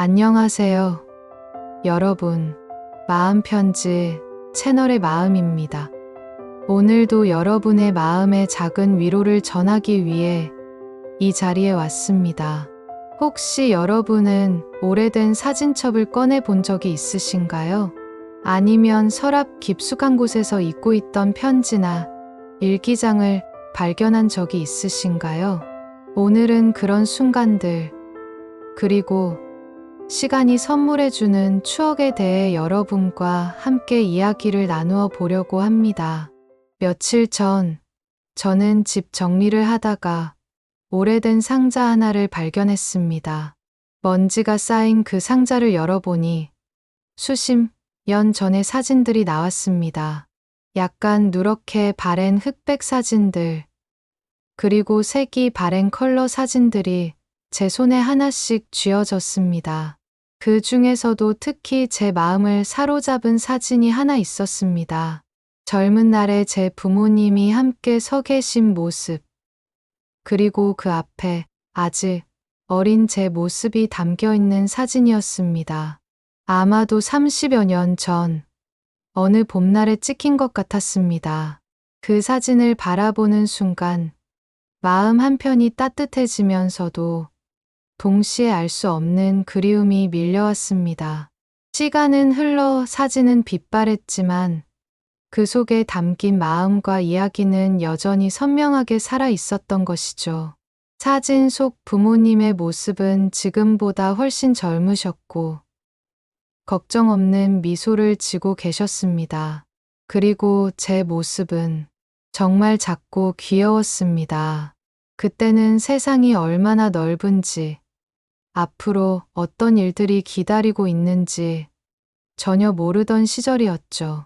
안녕하세요. 여러분, 마음편지 채널의 마음입니다. 오늘도 여러분의 마음에 작은 위로를 전하기 위해 이 자리에 왔습니다. 혹시 여러분은 오래된 사진첩을 꺼내 본 적이 있으신가요? 아니면 서랍 깊숙한 곳에서 잊고 있던 편지나 일기장을 발견한 적이 있으신가요? 오늘은 그런 순간들, 그리고 시간이 선물해주는 추억에 대해 여러분과 함께 이야기를 나누어 보려고 합니다. 며칠 전, 저는 집 정리를 하다가 오래된 상자 하나를 발견했습니다. 먼지가 쌓인 그 상자를 열어보니 수십 년 전의 사진들이 나왔습니다. 약간 누렇게 바랜 흑백 사진들, 그리고 색이 바랜 컬러 사진들이 제 손에 하나씩 쥐어졌습니다. 그 중에서도 특히 제 마음을 사로잡은 사진이 하나 있었습니다. 젊은 날에 제 부모님이 함께 서 계신 모습, 그리고 그 앞에 아직 어린 제 모습이 담겨 있는 사진이었습니다. 아마도 30여 년 전, 어느 봄날에 찍힌 것 같았습니다. 그 사진을 바라보는 순간, 마음 한편이 따뜻해지면서도 동시에 알 수 없는 그리움이 밀려왔습니다. 시간은 흘러 사진은 빛바랬지만 그 속에 담긴 마음과 이야기는 여전히 선명하게 살아 있었던 것이죠. 사진 속 부모님의 모습은 지금보다 훨씬 젊으셨고 걱정 없는 미소를 지고 계셨습니다. 그리고 제 모습은 정말 작고 귀여웠습니다. 그때는 세상이 얼마나 넓은지, 앞으로 어떤 일들이 기다리고 있는지 전혀 모르던 시절이었죠.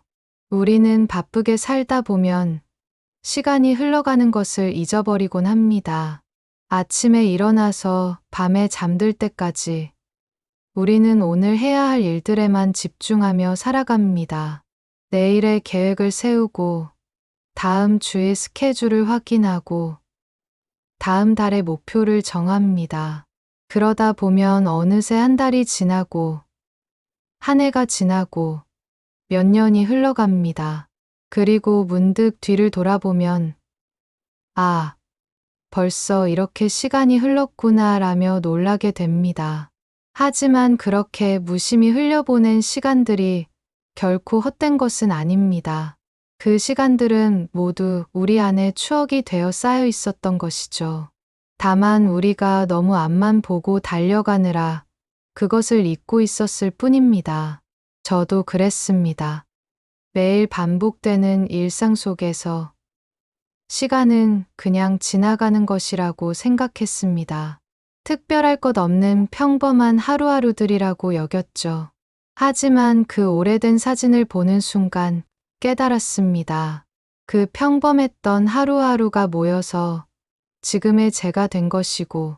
우리는 바쁘게 살다 보면 시간이 흘러가는 것을 잊어버리곤 합니다. 아침에 일어나서 밤에 잠들 때까지 우리는 오늘 해야 할 일들에만 집중하며 살아갑니다. 내일의 계획을 세우고, 다음 주의 스케줄을 확인하고, 다음 달의 목표를 정합니다. 그러다 보면 어느새 한 달이 지나고, 한 해가 지나고, 몇 년이 흘러갑니다. 그리고 문득 뒤를 돌아보면, 아, 벌써 이렇게 시간이 흘렀구나 라며 놀라게 됩니다. 하지만 그렇게 무심히 흘려보낸 시간들이 결코 헛된 것은 아닙니다. 그 시간들은 모두 우리 안에 추억이 되어 쌓여 있었던 것이죠. 다만 우리가 너무 앞만 보고 달려가느라 그것을 잊고 있었을 뿐입니다. 저도 그랬습니다. 매일 반복되는 일상 속에서 시간은 그냥 지나가는 것이라고 생각했습니다. 특별할 것 없는 평범한 하루하루들이라고 여겼죠. 하지만 그 오래된 사진을 보는 순간 깨달았습니다. 그 평범했던 하루하루가 모여서 지금의 제가 된 것이고,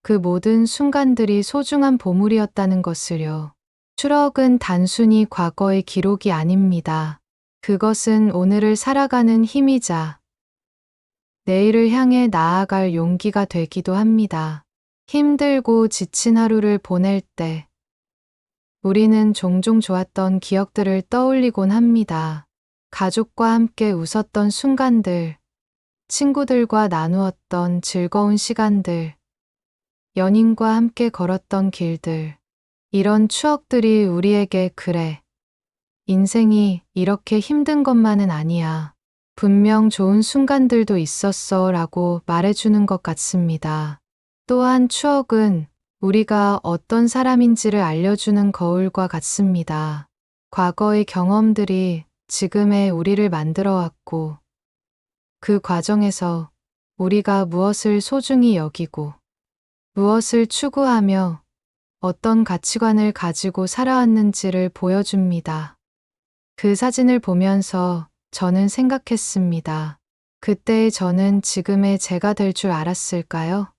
그 모든 순간들이 소중한 보물이었다는 것을요. 추억은 단순히 과거의 기록이 아닙니다. 그것은 오늘을 살아가는 힘이자 내일을 향해 나아갈 용기가 되기도 합니다. 힘들고 지친 하루를 보낼 때 우리는 종종 좋았던 기억들을 떠올리곤 합니다. 가족과 함께 웃었던 순간들, 친구들과 나누었던 즐거운 시간들, 연인과 함께 걸었던 길들. 이런 추억들이 우리에게 그래, 인생이 이렇게 힘든 것만은 아니야. 분명 좋은 순간들도 있었어 라고 말해주는 것 같습니다. 또한 추억은 우리가 어떤 사람인지를 알려주는 거울과 같습니다. 과거의 경험들이 지금의 우리를 만들어 왔고, 그 과정에서 우리가 무엇을 소중히 여기고, 무엇을 추구하며 어떤 가치관을 가지고 살아왔는지를 보여줍니다. 그 사진을 보면서 저는 생각했습니다. 그때의 저는 지금의 제가 될 줄 알았을까요?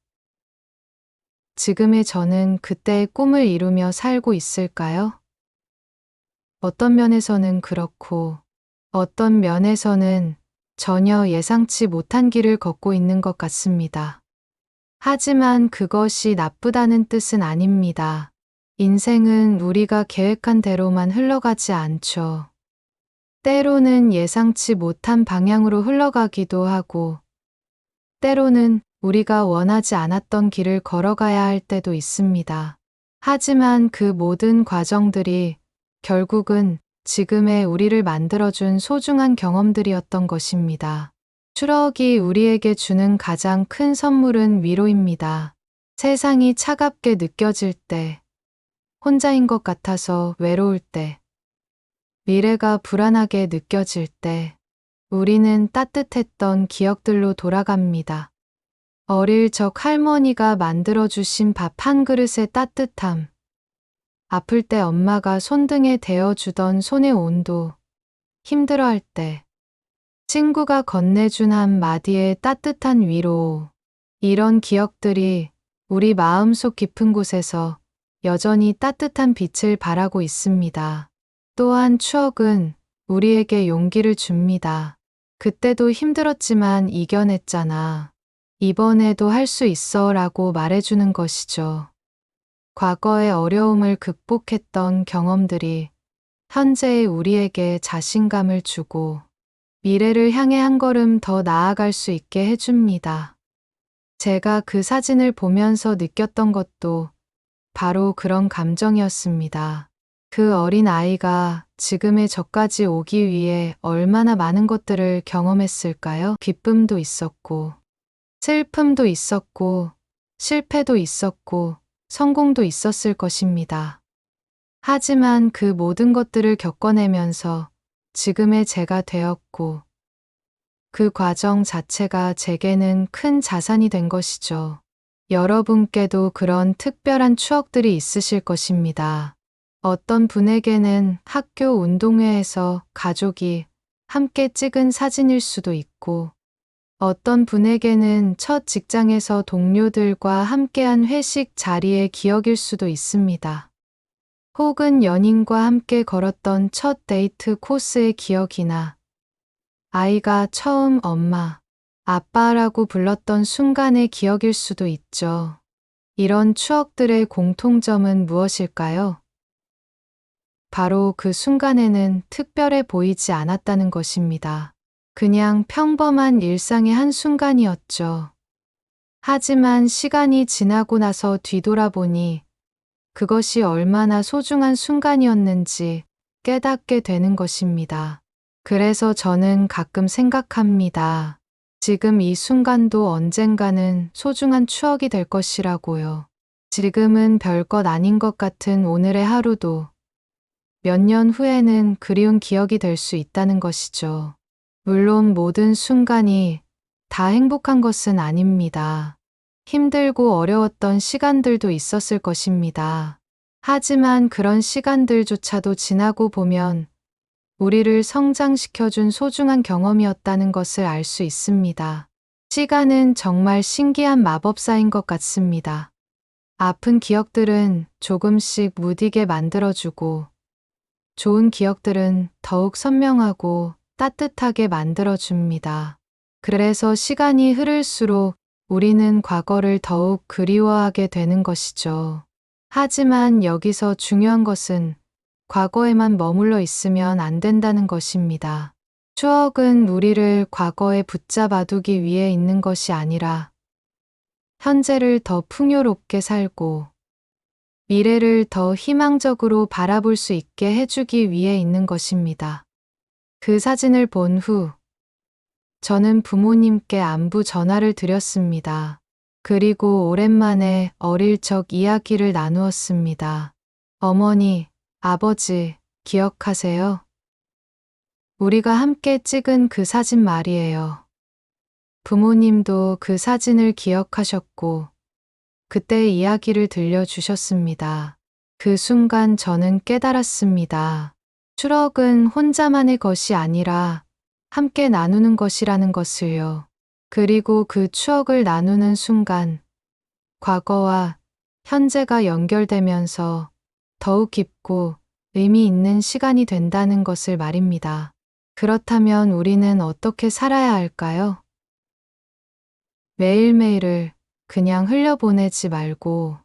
지금의 저는 그때의 꿈을 이루며 살고 있을까요? 어떤 면에서는 그렇고, 어떤 면에서는 전혀 예상치 못한 길을 걷고 있는 것 같습니다. 하지만 그것이 나쁘다는 뜻은 아닙니다. 인생은 우리가 계획한 대로만 흘러가지 않죠. 때로는 예상치 못한 방향으로 흘러가기도 하고, 때로는 우리가 원하지 않았던 길을 걸어가야 할 때도 있습니다. 하지만 그 모든 과정들이 결국은 지금의 우리를 만들어준 소중한 경험들이었던 것입니다. 추억이 우리에게 주는 가장 큰 선물은 위로입니다. 세상이 차갑게 느껴질 때, 혼자인 것 같아서 외로울 때, 미래가 불안하게 느껴질 때, 우리는 따뜻했던 기억들로 돌아갑니다. 어릴 적 할머니가 만들어주신 밥 한 그릇의 따뜻함, 아플 때 엄마가 손등에 대어주던 손의 온도, 힘들어할 때 친구가 건네준 한 마디의 따뜻한 위로, 이런 기억들이 우리 마음속 깊은 곳에서 여전히 따뜻한 빛을 발하고 있습니다. 또한 추억은 우리에게 용기를 줍니다. 그때도 힘들었지만 이겨냈잖아. 이번에도 할 수 있어 라고 말해주는 것이죠. 과거의 어려움을 극복했던 경험들이 현재의 우리에게 자신감을 주고 미래를 향해 한 걸음 더 나아갈 수 있게 해줍니다. 제가 그 사진을 보면서 느꼈던 것도 바로 그런 감정이었습니다. 그 어린 아이가 지금의 저까지 오기 위해 얼마나 많은 것들을 경험했을까요? 기쁨도 있었고, 슬픔도 있었고, 실패도 있었고, 성공도 있었을 것입니다. 하지만 그 모든 것들을 겪어내면서 지금의 제가 되었고, 그 과정 자체가 제게는 큰 자산이 된 것이죠. 여러분께도 그런 특별한 추억들이 있으실 것입니다. 어떤 분에게는 학교 운동회에서 가족이 함께 찍은 사진일 수도 있고, 어떤 분에게는 첫 직장에서 동료들과 함께한 회식 자리의 기억일 수도 있습니다. 혹은 연인과 함께 걸었던 첫 데이트 코스의 기억이나 아이가 처음 엄마, 아빠라고 불렀던 순간의 기억일 수도 있죠. 이런 추억들의 공통점은 무엇일까요? 바로 그 순간에는 특별해 보이지 않았다는 것입니다. 그냥 평범한 일상의 한순간이었죠. 하지만 시간이 지나고 나서 뒤돌아보니 그것이 얼마나 소중한 순간이었는지 깨닫게 되는 것입니다. 그래서 저는 가끔 생각합니다. 지금 이 순간도 언젠가는 소중한 추억이 될 것이라고요. 지금은 별것 아닌 것 같은 오늘의 하루도 몇 년 후에는 그리운 기억이 될 수 있다는 것이죠. 물론 모든 순간이 다 행복한 것은 아닙니다. 힘들고 어려웠던 시간들도 있었을 것입니다. 하지만 그런 시간들조차도 지나고 보면 우리를 성장시켜준 소중한 경험이었다는 것을 알 수 있습니다. 시간은 정말 신기한 마법사인 것 같습니다. 아픈 기억들은 조금씩 무디게 만들어주고, 좋은 기억들은 더욱 선명하고 따뜻하게 만들어줍니다. 그래서 시간이 흐를수록 우리는 과거를 더욱 그리워하게 되는 것이죠. 하지만 여기서 중요한 것은 과거에만 머물러 있으면 안 된다는 것입니다. 추억은 우리를 과거에 붙잡아두기 위해 있는 것이 아니라 현재를 더 풍요롭게 살고 미래를 더 희망적으로 바라볼 수 있게 해주기 위해 있는 것입니다. 그 사진을 본 후 저는 부모님께 안부 전화를 드렸습니다. 그리고 오랜만에 어릴 적 이야기를 나누었습니다. 어머니, 아버지, 기억하세요? 우리가 함께 찍은 그 사진 말이에요. 부모님도 그 사진을 기억하셨고, 그때의 이야기를 들려주셨습니다. 그 순간 저는 깨달았습니다. 추억은 혼자만의 것이 아니라 함께 나누는 것이라는 것을요. 그리고 그 추억을 나누는 순간, 과거와 현재가 연결되면서 더욱 깊고 의미 있는 시간이 된다는 것을 말입니다. 그렇다면 우리는 어떻게 살아야 할까요? 매일매일을 그냥 흘려보내지 말고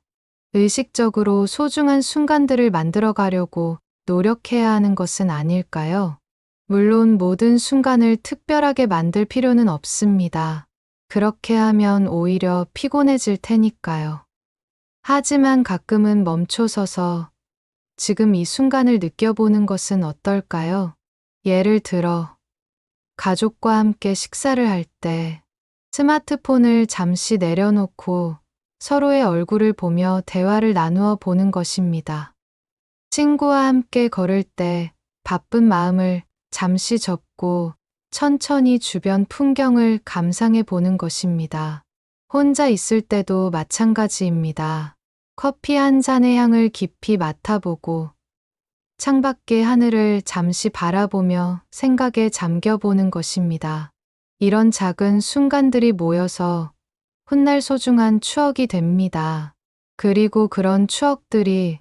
의식적으로 소중한 순간들을 만들어 가려고 노력해야 하는 것은 아닐까요? 물론 모든 순간을 특별하게 만들 필요는 없습니다. 그렇게 하면 오히려 피곤해질 테니까요. 하지만 가끔은 멈춰서서 지금 이 순간을 느껴보는 것은 어떨까요? 예를 들어, 가족과 함께 식사를 할 때 스마트폰을 잠시 내려놓고 서로의 얼굴을 보며 대화를 나누어 보는 것입니다. 친구와 함께 걸을 때 바쁜 마음을 잠시 접고 천천히 주변 풍경을 감상해 보는 것입니다. 혼자 있을 때도 마찬가지입니다. 커피 한 잔의 향을 깊이 맡아보고 창밖의 하늘을 잠시 바라보며 생각에 잠겨보는 것입니다. 이런 작은 순간들이 모여서 훗날 소중한 추억이 됩니다. 그리고 그런 추억들이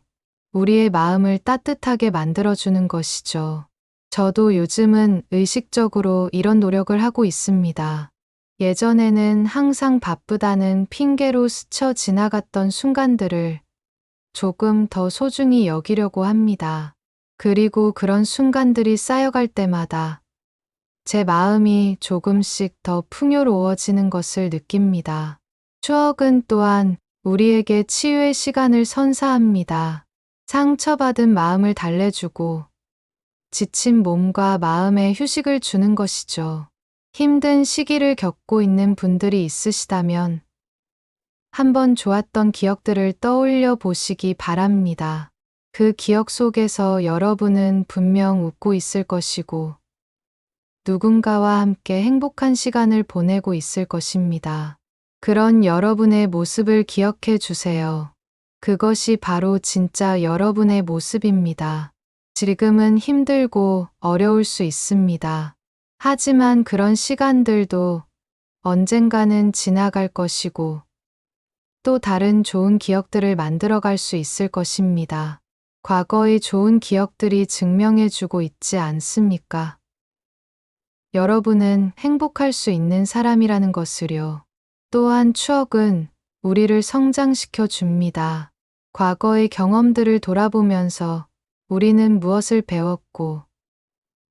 우리의 마음을 따뜻하게 만들어주는 것이죠. 저도 요즘은 의식적으로 이런 노력을 하고 있습니다. 예전에는 항상 바쁘다는 핑계로 스쳐 지나갔던 순간들을 조금 더 소중히 여기려고 합니다. 그리고 그런 순간들이 쌓여갈 때마다 제 마음이 조금씩 더 풍요로워지는 것을 느낍니다. 추억은 또한 우리에게 치유의 시간을 선사합니다. 상처받은 마음을 달래주고 지친 몸과 마음에 휴식을 주는 것이죠. 힘든 시기를 겪고 있는 분들이 있으시다면 한번 좋았던 기억들을 떠올려 보시기 바랍니다. 그 기억 속에서 여러분은 분명 웃고 있을 것이고 누군가와 함께 행복한 시간을 보내고 있을 것입니다. 그런 여러분의 모습을 기억해 주세요. 그것이 바로 진짜 여러분의 모습입니다. 지금은 힘들고 어려울 수 있습니다. 하지만 그런 시간들도 언젠가는 지나갈 것이고 또 다른 좋은 기억들을 만들어갈 수 있을 것입니다. 과거의 좋은 기억들이 증명해주고 있지 않습니까? 여러분은 행복할 수 있는 사람이라는 것을요. 또한 추억은 우리를 성장시켜 줍니다. 과거의 경험들을 돌아보면서 우리는 무엇을 배웠고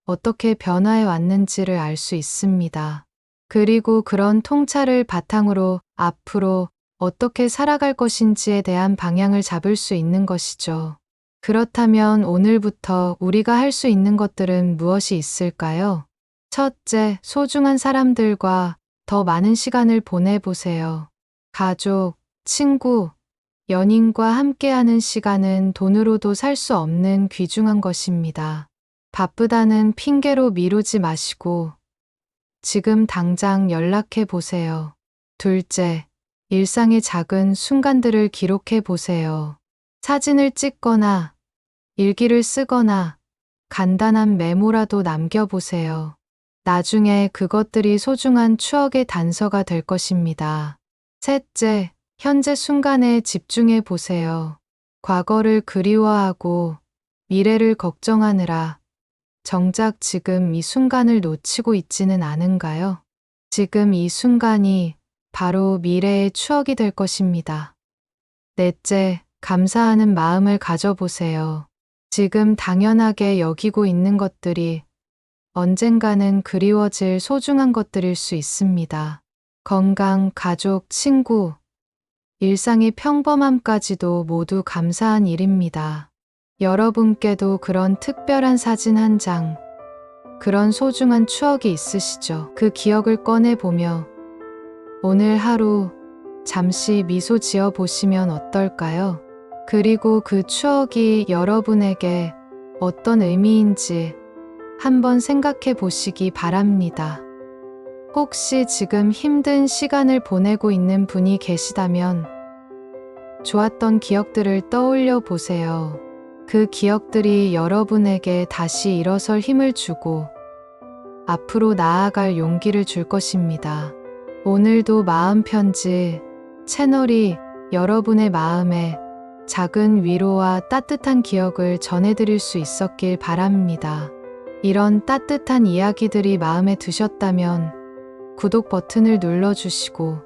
어떻게 변화해 왔는지를 알 수 있습니다. 그리고 그런 통찰을 바탕으로 앞으로 어떻게 살아갈 것인지에 대한 방향을 잡을 수 있는 것이죠. 그렇다면 오늘부터 우리가 할 수 있는 것들은 무엇이 있을까요? 첫째, 소중한 사람들과 더 많은 시간을 보내보세요. 가족, 친구, 연인과 함께하는 시간은 돈으로도 살 수 없는 귀중한 것입니다. 바쁘다는 핑계로 미루지 마시고 지금 당장 연락해 보세요. 둘째, 일상의 작은 순간들을 기록해 보세요. 사진을 찍거나 일기를 쓰거나 간단한 메모라도 남겨보세요. 나중에 그것들이 소중한 추억의 단서가 될 것입니다. 셋째, 현재 순간에 집중해 보세요. 과거를 그리워하고 미래를 걱정하느라 정작 지금 이 순간을 놓치고 있지는 않은가요? 지금 이 순간이 바로 미래의 추억이 될 것입니다. 넷째, 감사하는 마음을 가져보세요. 지금 당연하게 여기고 있는 것들이 언젠가는 그리워질 소중한 것들일 수 있습니다. 건강, 가족, 친구, 일상의 평범함까지도 모두 감사한 일입니다. 여러분께도 그런 특별한 사진 한 장, 그런 소중한 추억이 있으시죠? 그 기억을 꺼내보며 오늘 하루 잠시 미소 지어 보시면 어떨까요? 그리고 그 추억이 여러분에게 어떤 의미인지 한번 생각해 보시기 바랍니다. 혹시 지금 힘든 시간을 보내고 있는 분이 계시다면 좋았던 기억들을 떠올려 보세요. 그 기억들이 여러분에게 다시 일어설 힘을 주고 앞으로 나아갈 용기를 줄 것입니다. 오늘도 마음편지 채널이 여러분의 마음에 작은 위로와 따뜻한 기억을 전해드릴 수 있었길 바랍니다. 이런 따뜻한 이야기들이 마음에 드셨다면 구독 버튼을 눌러주시고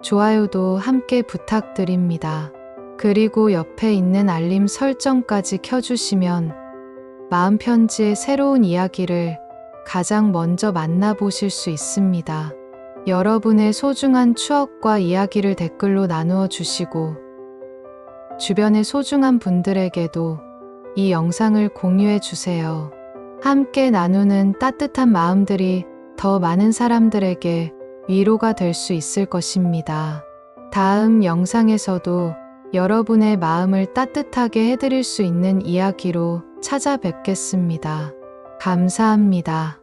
좋아요도 함께 부탁드립니다. 그리고 옆에 있는 알림 설정까지 켜주시면 마음 편지의 새로운 이야기를 가장 먼저 만나보실 수 있습니다. 여러분의 소중한 추억과 이야기를 댓글로 나누어 주시고 주변의 소중한 분들에게도 이 영상을 공유해 주세요. 함께 나누는 따뜻한 마음들이 더 많은 사람들에게 위로가 될 수 있을 것입니다. 다음 영상에서도 여러분의 마음을 따뜻하게 해드릴 수 있는 이야기로 찾아뵙겠습니다. 감사합니다.